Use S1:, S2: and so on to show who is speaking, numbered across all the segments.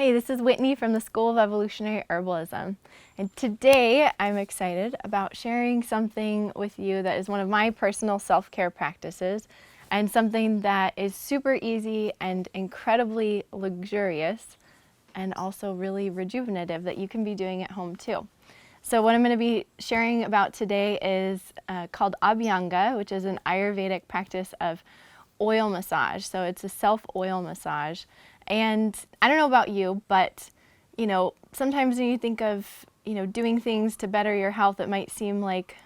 S1: Hey, this is Whitney from the School of Evolutionary Herbalism, and today I'm excited about sharing something with you that is one of my personal self-care practices and something that is super easy and incredibly luxurious and also really rejuvenative that you can be doing at home too. So what I'm going to be sharing about today is called Abhyanga, which is an Ayurvedic practice of oil massage. So it's a self-oil massage. And I don't know about you, but sometimes when you think of, doing things to better your health, it might seem like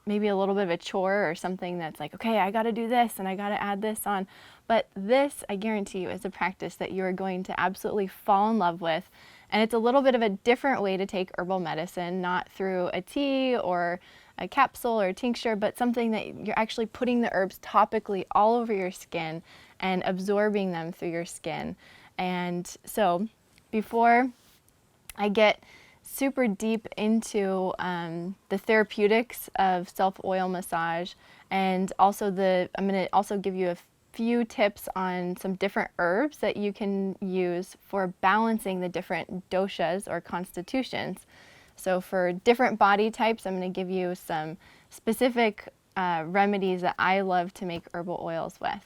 S1: maybe a little bit of a chore or something that's like, okay, I got to do this and I got to add this on. But this, I guarantee you, is a practice that you are going to absolutely fall in love with. And it's a little bit of a different way to take herbal medicine, not through a tea or a capsule or a tincture, but something that you're actually putting the herbs topically all over your skin and absorbing them through your skin. And so before I get super deep into the therapeutics of self-oil massage, and also I'm going to also give you a few tips on some different herbs that you can use for balancing the different doshas or constitutions. So for different body types, I'm going to give you some specific remedies that I love to make herbal oils with.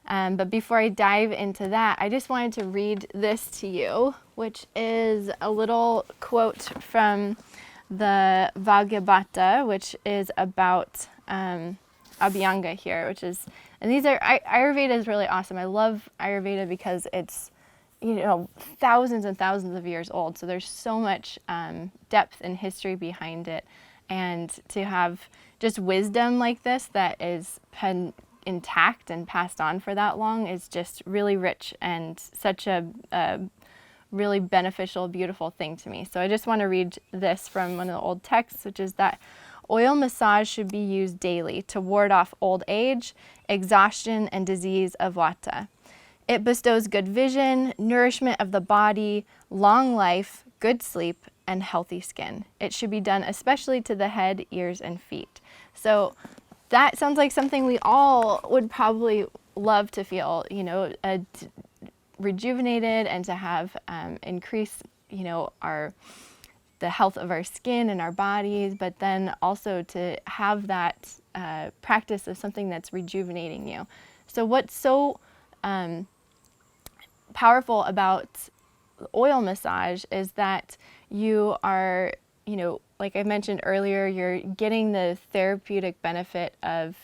S1: But before I dive into that, I just wanted to read this to you, which is a little quote from the Bhagavata, which is about Abhyanga here, and these are, Ayurveda is really awesome. I love Ayurveda because it's, thousands and thousands of years old. So there's so much depth and history behind it. And to have just wisdom like this that is intact and passed on for that long is just really rich and such a really beneficial, beautiful thing to me. So I just want to read this from one of the old texts, which is that oil massage should be used daily to ward off old age, exhaustion, and disease of vata. It bestows good vision, nourishment of the body, long life, good sleep, and healthy skin. It should be done especially to the head, ears, and feet. So that sounds like something we all would probably love to feel, rejuvenated and to have increase, the health of our skin and our bodies, but then also to have that practice of something that's rejuvenating you. So what's so powerful about oil massage is that you are, like I mentioned earlier, you're getting the therapeutic benefit of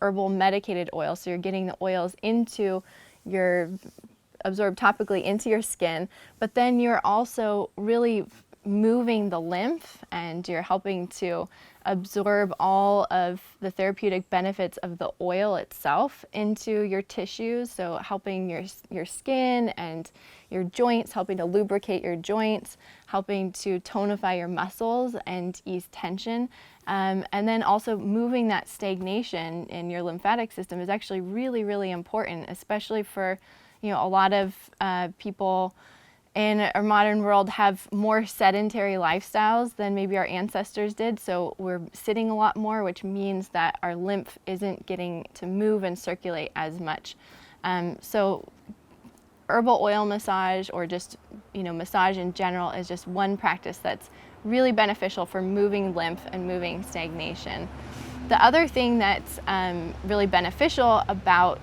S1: herbal medicated oil. So you're getting the oils absorbed topically into your skin, but then you're also really moving the lymph and you're helping to absorb all of the therapeutic benefits of the oil itself into your tissues. So helping your skin and your joints, helping to lubricate your joints, helping to tonify your muscles and ease tension. And then also moving that stagnation in your lymphatic system is actually really, really important, especially for, a lot of people in our modern world have more sedentary lifestyles than maybe our ancestors did. So we're sitting a lot more, which means that our lymph isn't getting to move and circulate as much. So herbal oil massage, or just, massage in general, is just one practice that's really beneficial for moving lymph and moving stagnation. The other thing that's really beneficial about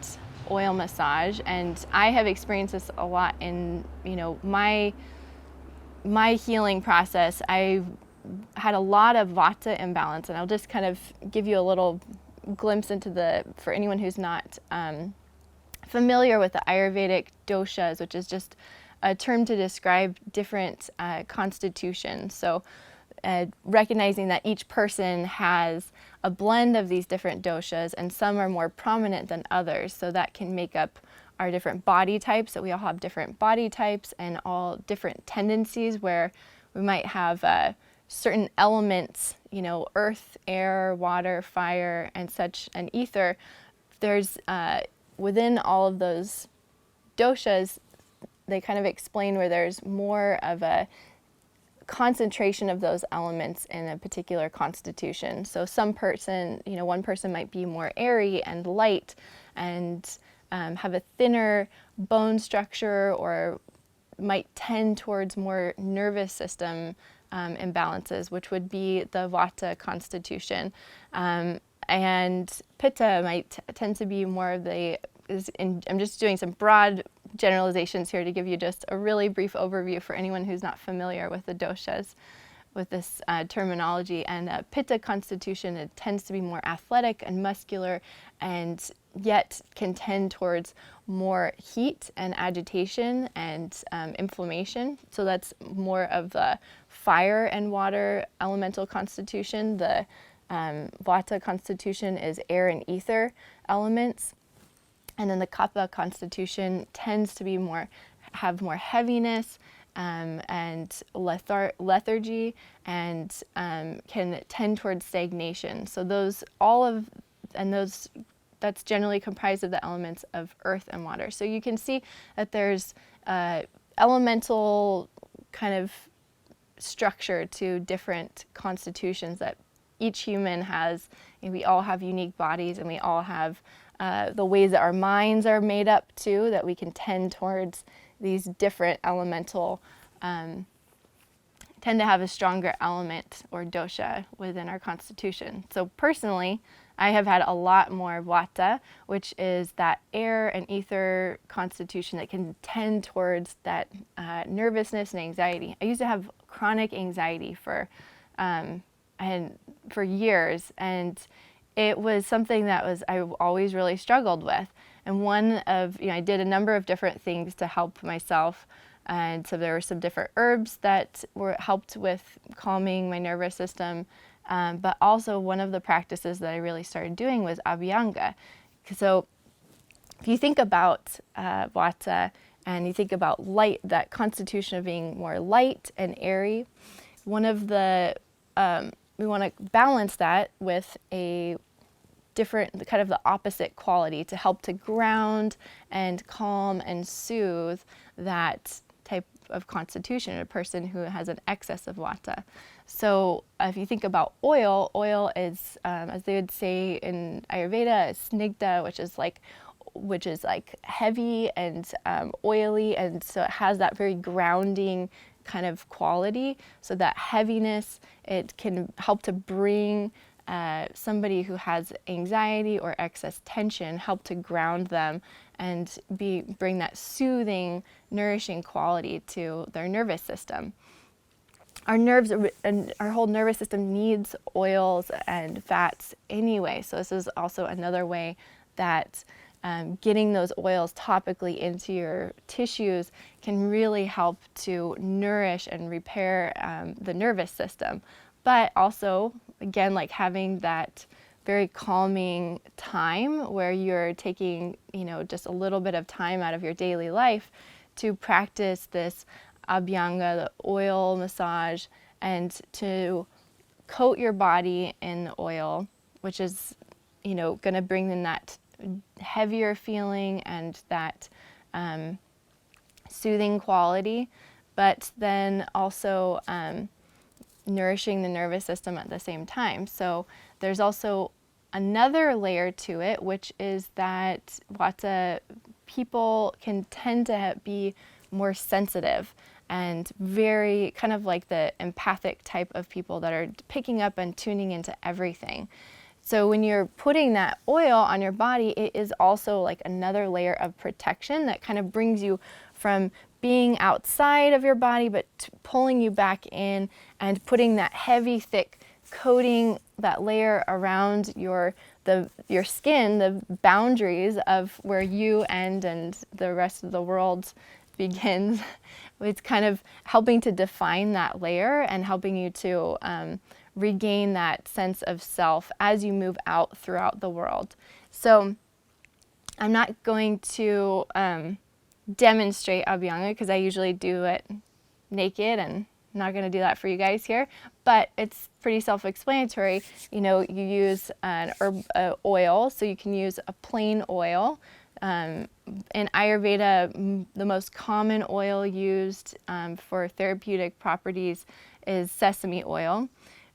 S1: oil massage, and I have experienced this a lot in my healing process. I had a lot of vata imbalance, and I'll just kind of give you a little glimpse into for anyone who's not familiar with the Ayurvedic doshas, which is just a term to describe different constitutions. So recognizing that each person has a blend of these different doshas, and some are more prominent than others. So that can make up our different body types, that we all have different body types and all different tendencies, where we might have certain elements, earth, air, water, fire, and such, and ether. There's within all of those doshas, they kind of explain where there's more of a concentration of those elements in a particular constitution. So one person might be more airy and light and have a thinner bone structure, or might tend towards more nervous system imbalances, which would be the Vata constitution. And Pitta might tend to be more of the, I'm just doing some broad generalizations here to give you just a really brief overview for anyone who's not familiar with the doshas, with this terminology. And Pitta constitution, it tends to be more athletic and muscular, and yet can tend towards more heat and agitation and inflammation. So that's more of the fire and water elemental constitution. The Vata constitution is air and ether elements. And then the Kapha constitution tends to be have more heaviness and lethargy, and can tend towards stagnation. So that's generally comprised of the elements of earth and water. So you can see that there's elemental kind of structure to different constitutions that each human has. And we all have unique bodies, and we all have the ways that our minds are made up too, that we can tend towards these different elemental, tend to have a stronger element or dosha within our constitution. So personally, I have had a lot more Vata, which is that air and ether constitution that can tend towards that nervousness and anxiety. I used to have chronic anxiety for years, and it was something that I always really struggled with. And I did a number of different things to help myself. And so there were some different herbs that helped with calming my nervous system. But also one of the practices that I really started doing was Abhyanga. So if you think about Vata and you think about light, that constitution of being more light and airy, we want to balance that with a different, kind of the opposite quality to help to ground and calm and soothe that type of constitution, a person who has an excess of Vata. So if you think about oil is, as they would say in Ayurveda, snigdha, which is like heavy and oily, and so it has that very grounding kind of quality. So that heaviness, it can help to bring somebody who has anxiety or excess tension, help to ground them and bring that soothing, nourishing quality to their nervous system. Our nerves and our whole nervous system needs oils and fats anyway. So this is also another way that getting those oils topically into your tissues can really help to nourish and repair the nervous system. But also, again, like having that very calming time where you're taking, just a little bit of time out of your daily life to practice this Abhyanga, the oil massage, and to coat your body in oil, which is, going to bring in that heavier feeling and that soothing quality, but then also nourishing the nervous system at the same time. So there's also another layer to it, which is that Vata people can tend to be more sensitive and very kind of like the empathic type of people that are picking up and tuning into everything. So when you're putting that oil on your body, it is also like another layer of protection that kind of brings you from being outside of your body, but pulling you back in and putting that heavy, thick coating, that layer around your skin, the boundaries of where you end and the rest of the world begins. It's kind of helping to define that layer and helping you to regain that sense of self as you move out throughout the world. So I'm not going to demonstrate Abhyanga because I usually do it naked, and I'm not going to do that for you guys here, but it's pretty self-explanatory. You use an herb oil, so you can use a plain oil. In Ayurveda, the most common oil used for therapeutic properties is sesame oil,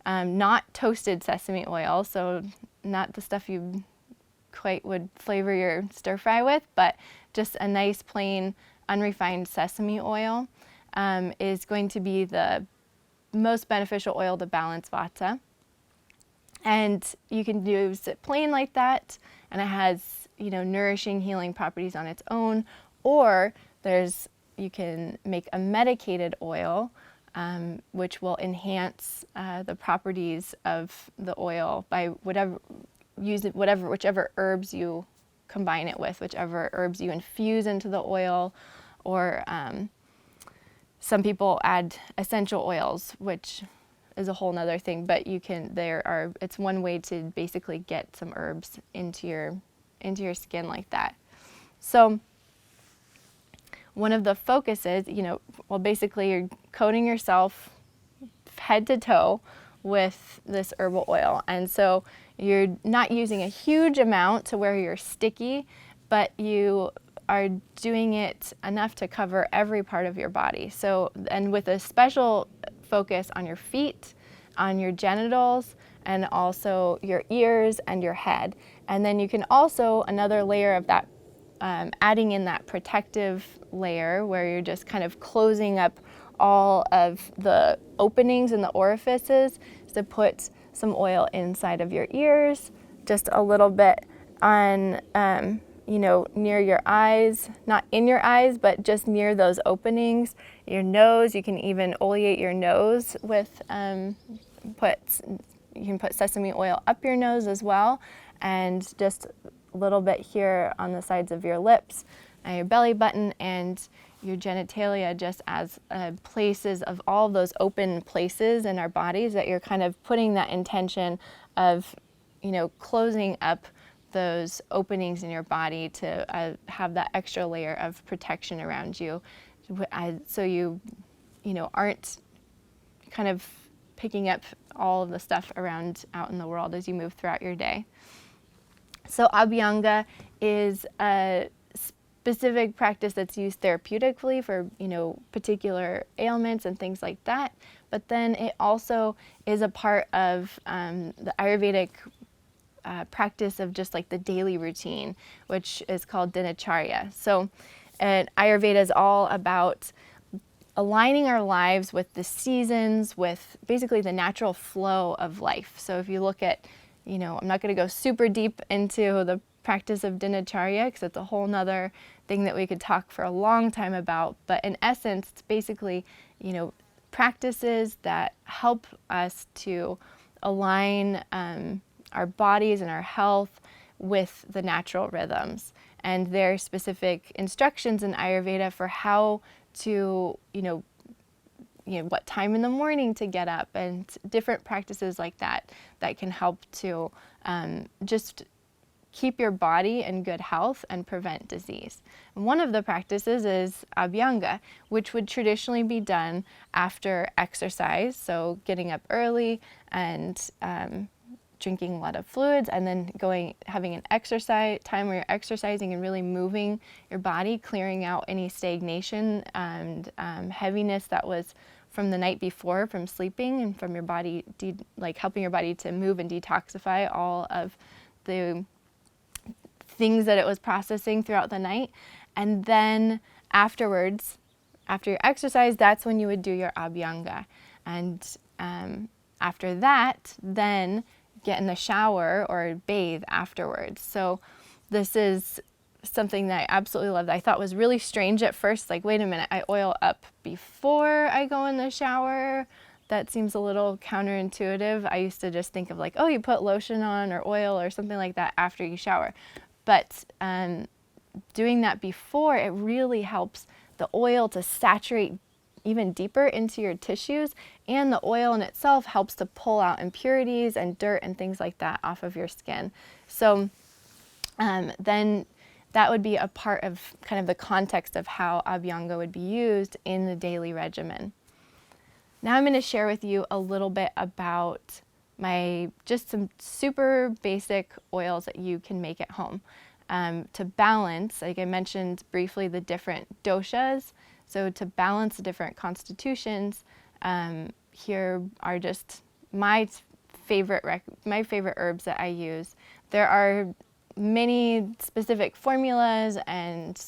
S1: not toasted sesame oil, so not the stuff you quite would flavor your stir fry with, but just a nice plain unrefined sesame oil. is going to be the most beneficial oil to balance vata. And you can use it plain like that, and it has, nourishing, healing properties on its own. Or you can make a medicated oil, which will enhance the properties of the oil by whichever herbs you combine it with, whichever herbs you infuse into the oil, or some people add essential oils, which is a whole nother thing, but it's one way to basically get some herbs into your skin like that. So one of the focuses, basically you're coating yourself head to toe with this herbal oil. And so you're not using a huge amount to where you're sticky, but you are doing it enough to cover every part of your body. So, and with a special focus on your feet, on your genitals, and also your ears and your head. And then you can also, another layer of that, adding in that protective layer where you're just kind of closing up all of the openings and the orifices, to put some oil inside of your ears, just a little bit on, near your eyes, not in your eyes, but just near those openings. Your nose, you can even oleate your nose with, you can put sesame oil up your nose as well, and just a little bit here on the sides of your lips and your belly button and your genitalia, just as places of all those open places in our bodies, that you're kind of putting that intention of, closing up those openings in your body to have that extra layer of protection around you, so you aren't kind of picking up all of the stuff around out in the world as you move throughout your day. So Abhyanga is a specific practice that's used therapeutically for, particular ailments and things like that. But then it also is a part of the Ayurvedic practice of just like the daily routine, which is called dinacharya. So Ayurveda is all about aligning our lives with the seasons, with basically the natural flow of life. So if you look at, I'm not going to go super deep into the practice of dinacharya because it's a whole nother thing that we could talk for a long time about. But in essence, it's basically, practices that help us to align our bodies and our health with the natural rhythms. And there are specific instructions in Ayurveda for how to, what time in the morning to get up, and different practices like that can help to just keep your body in good health and prevent disease. And one of the practices is Abhyanga, which would traditionally be done after exercise, so getting up early and drinking a lot of fluids, and then having an exercise time where you're exercising and really moving your body, clearing out any stagnation and heaviness that was from the night before from sleeping, and from your body, helping your body to move and detoxify all of the things that it was processing throughout the night. And then afterwards, after your exercise, that's when you would do your Abhyanga. And after that, then get in the shower or bathe afterwards. So this is something that I absolutely loved. I thought was really strange at first, like, wait a minute, I oil up before I go in the shower? That seems a little counterintuitive. I used to just think of like, oh, you put lotion on or oil or something like that after you shower. But doing that before, it really helps the oil to saturate even deeper into your tissues, and the oil in itself helps to pull out impurities and dirt and things like that off of your skin. So then that would be a part of kind of the context of how Abhyanga would be used in the daily regimen. Now I'm going to share with you a little bit about just some super basic oils that you can make at home to balance, like I mentioned briefly, the different doshas. So to balance the different constitutions, here are just my favorite herbs that I use. There are many specific formulas and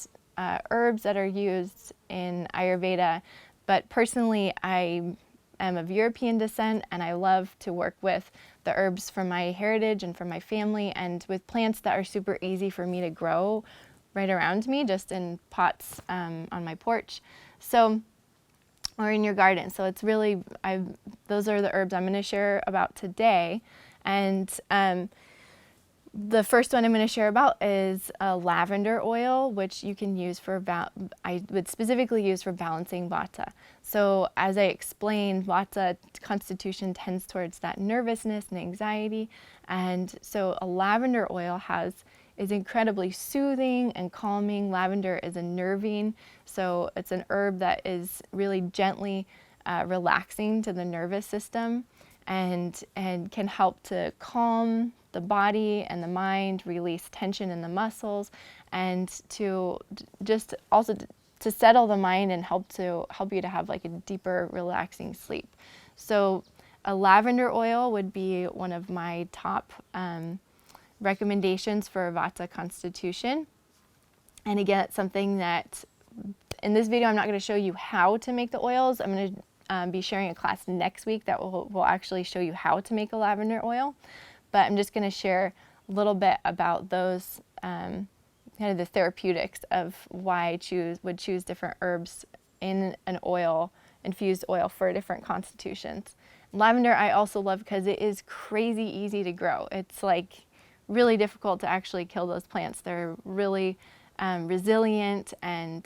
S1: herbs that are used in Ayurveda, But personally, I am of European descent, and I love to work with the herbs from my heritage and from my family, and with plants that are super easy for me to grow right around me, just in pots on my porch. So, or in your garden. So it's really, those are the herbs I'm going to share about today. And the first one I'm going to share about is lavender oil, which you can use for, I would specifically use for balancing vata. So as I explained, vata constitution tends towards that nervousness and anxiety. And so a lavender oil is incredibly soothing and calming. Lavender is a nervine, so it's an herb that is really gently relaxing to the nervous system, and can help to calm the body and the mind, release tension in the muscles, and to just also to settle the mind and help you to have like a deeper, relaxing sleep. So a lavender oil would be one of my top recommendations for vata constitution. And again, it's something that in this video I'm not going to show you how to make the oils. I'm going to be sharing a class next week that will actually show you how to make a lavender oil. But I'm just going to share a little bit about those kind of the therapeutics of why I would choose different herbs in an oil, infused oil for different constitutions. Lavender I also love because it is crazy easy to grow. It's like really difficult to actually kill those plants. They're really resilient and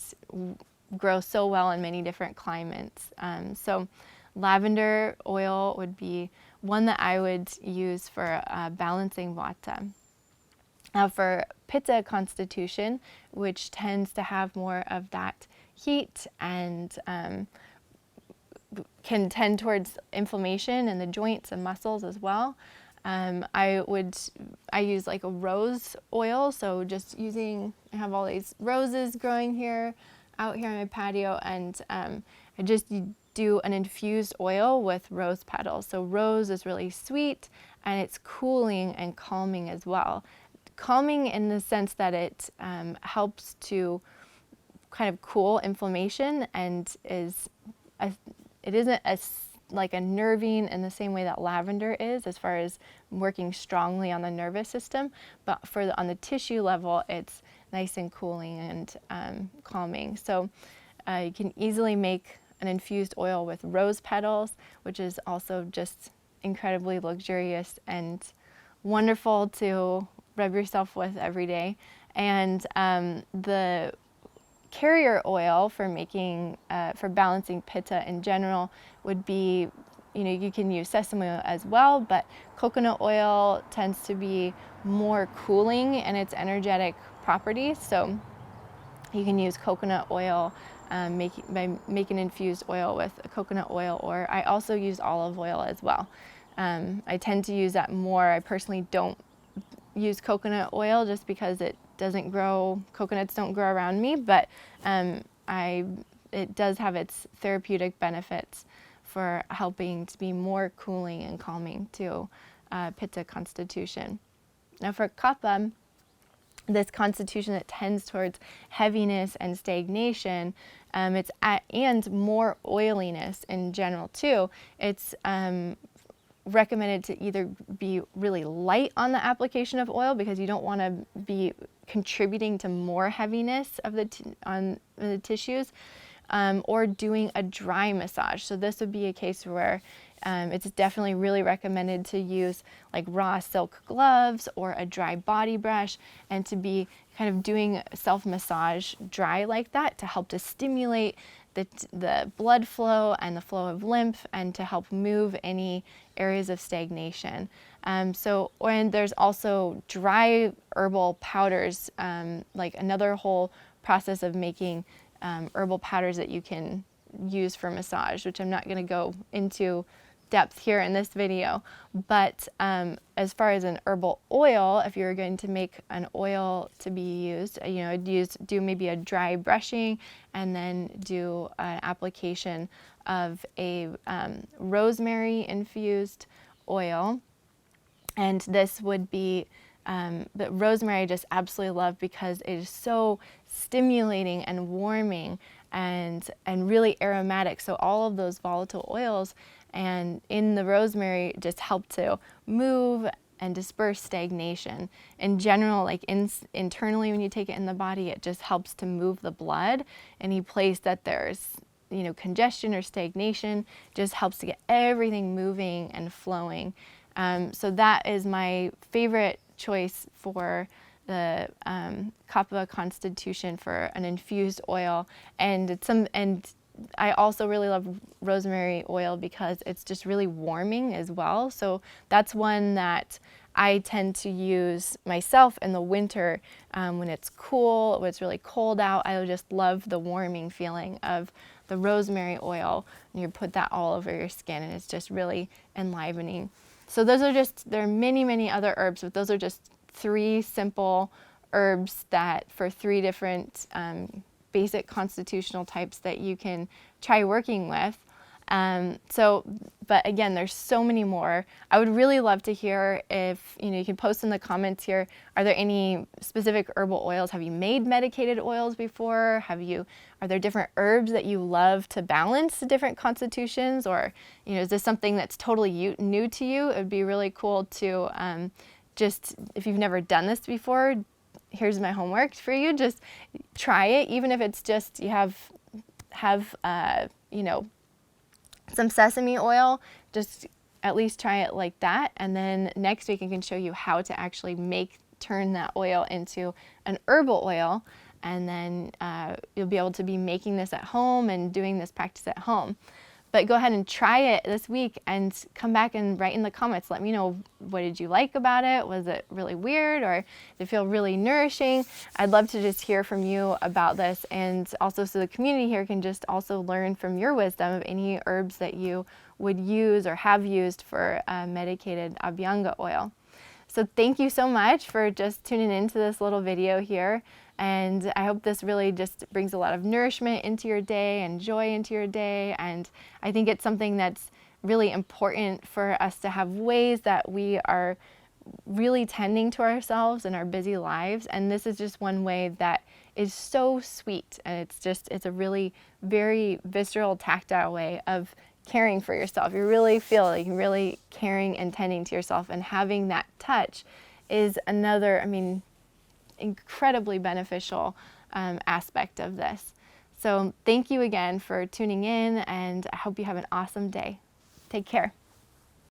S1: grow so well in many different climates. So lavender oil would be one that I would use for balancing vata. Now for pitta constitution, which tends to have more of that heat and can tend towards inflammation in the joints and muscles as well. I use like a rose oil, so just I have all these roses growing out here on my patio, and I just do an infused oil with rose petals. So rose is really sweet, and it's cooling and calming as well. Calming in the sense that it helps to kind of cool inflammation, and it isn't as like a nervine in the same way that lavender is, as far as working strongly on the nervous system, but on the tissue level, it's nice and cooling and calming. So you can easily make an infused oil with rose petals, which is also just incredibly luxurious and wonderful to rub yourself with every day. And the carrier oil for making for balancing pitta in general would be, you can use sesame oil as well, but coconut oil tends to be more cooling in its energetic properties. So you can use coconut oil by making infused oil with a coconut oil, or I also use olive oil as well. I tend to use that more. I personally don't use coconut oil just because coconuts don't grow around me, but it does have its therapeutic benefits for helping to be more cooling and calming to pitta constitution. Now for kapha, this constitution that tends towards heaviness and stagnation, and more oiliness in general too. It's recommended to either be really light on the application of oil, because you don't want to be contributing to more heaviness on the tissues, or doing a dry massage. So this would be a case where it's definitely really recommended to use like raw silk gloves or a dry body brush, and to be kind of doing self-massage dry like that to help to stimulate the blood flow and the flow of lymph, and to help move any areas of stagnation. And there's also dry herbal powders, like another whole process of making herbal powders that you can use for massage, which I'm not going to go into depth here in this video. But as far as an herbal oil, if you're going to make an oil to be used, do maybe a dry brushing, and then do an application of a rosemary infused oil. And this would be the rosemary I just absolutely love, because it is so stimulating and warming, and really aromatic. So all of those volatile oils and in the rosemary just help to move and disperse stagnation. In general, like internally when you take it in the body, it just helps to move the blood. Any place that there's congestion or stagnation, just helps to get everything moving and flowing. So that is my favorite choice for the Kapha constitution for an infused oil, and I also really love rosemary oil because it's just really warming as well. So that's one that I tend to use myself in the winter when it's cool, when it's really cold out. I just love the warming feeling of the rosemary oil, and you put that all over your skin, and it's just really enlivening. So those are there are many, many other herbs, but those are just 3 simple herbs that for 3 different basic constitutional types that you can try working with. But again, there's so many more. I would really love to hear if, you can post in the comments here, are there any specific herbal oils? Have you made medicated oils before? Are there different herbs that you love to balance the different constitutions? Or, is this something that's totally new to you? It would be really cool to just, if you've never done this before, here's my homework for you. Just try it, even if it's just you have some sesame oil. Just at least try it like that, and then next week I can show you how to actually turn that oil into an herbal oil, and then you'll be able to be making this at home and doing this practice at home. But go ahead and try it this week and come back and write in the comments. Let me know, what did you like about it? Was it really weird, or did it feel really nourishing? I'd love to just hear from you about this, and also so the community here can just also learn from your wisdom of any herbs that you would use or have used for medicated Abhyanga oil. So thank you so much for just tuning into this little video here. And I hope this really just brings a lot of nourishment into your day and joy into your day. And I think it's something that's really important for us to have ways that we are really tending to ourselves in our busy lives. And this is just one way that is so sweet. And it's a really very visceral, tactile way of caring for yourself. You really feel like you're really caring and tending to yourself, and having that touch is another, incredibly beneficial aspect of this. So thank you again for tuning in, and I hope you have an awesome day. Take care.